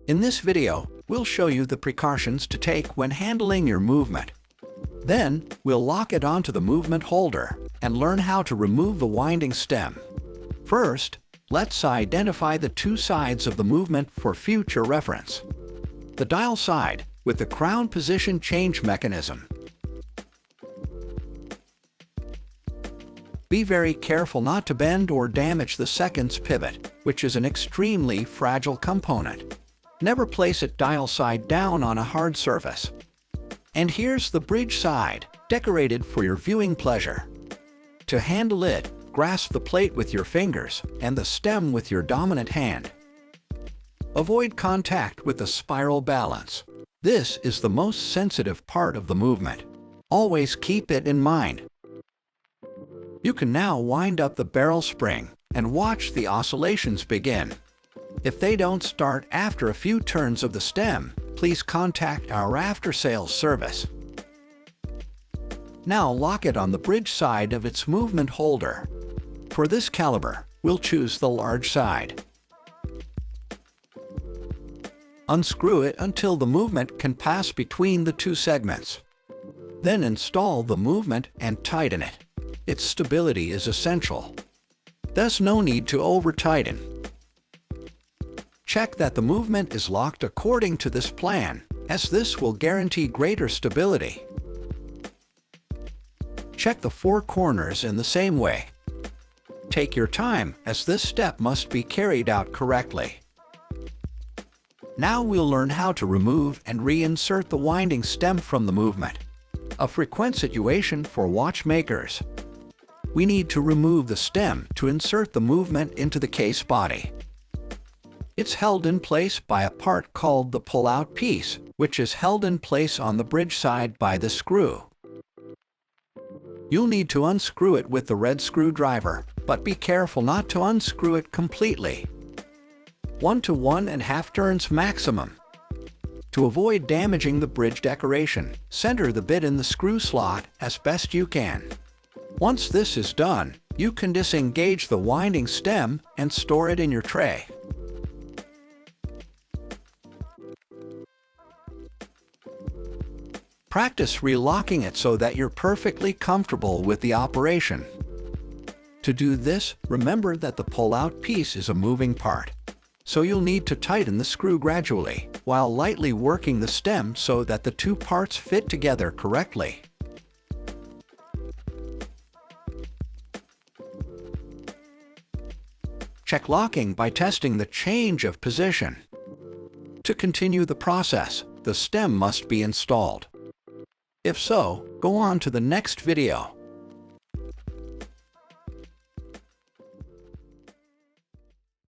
In this video, we'll show you the precautions to take when handling your movement. Then, we'll lock it onto the movement holder and learn how to remove the winding stem. First, let's identify the two sides of the movement for future reference. The dial side, with the crown position change mechanism. Be very careful not to bend or damage the seconds pivot, which is an extremely fragile component. Never place it dial side down on a hard surface. And here's the bridge side, decorated for your viewing pleasure. To handle it, grasp the plate with your fingers and the stem with your dominant hand. Avoid contact with the spiral balance. This is the most sensitive part of the movement. Always keep it in mind. You can now wind up the barrel spring and watch the oscillations begin. If they don't start after a few turns of the stem, please contact our after-sales service. Now lock it on the bridge side of its movement holder. For this caliber, we'll choose the large side. Unscrew it until the movement can pass between the two segments. Then install the movement and tighten it. Its stability is essential. There's no need to over-tighten. Check that the movement is locked according to this plan, as this will guarantee greater stability. Check the four corners in the same way. Take your time, as this step must be carried out correctly. Now we'll learn how to remove and reinsert the winding stem from the movement. A frequent situation for watchmakers. We need to remove the stem to insert the movement into the case body. It's held in place by a part called the pull-out piece, which is held in place on the bridge side by the screw. You'll need to unscrew it with the red screwdriver, but be careful not to unscrew it completely. 1 to 1.5 turns maximum. To avoid damaging the bridge decoration, center the bit in the screw slot as best you can. Once this is done, you can disengage the winding stem and store it in your tray. Practice relocking it so that you're perfectly comfortable with the operation. To do this, remember that the pull-out piece is a moving part. So you'll need to tighten the screw gradually, while lightly working the stem so that the two parts fit together correctly. Check locking by testing the change of position. To continue the process, the stem must be installed. If so, go on to the next video.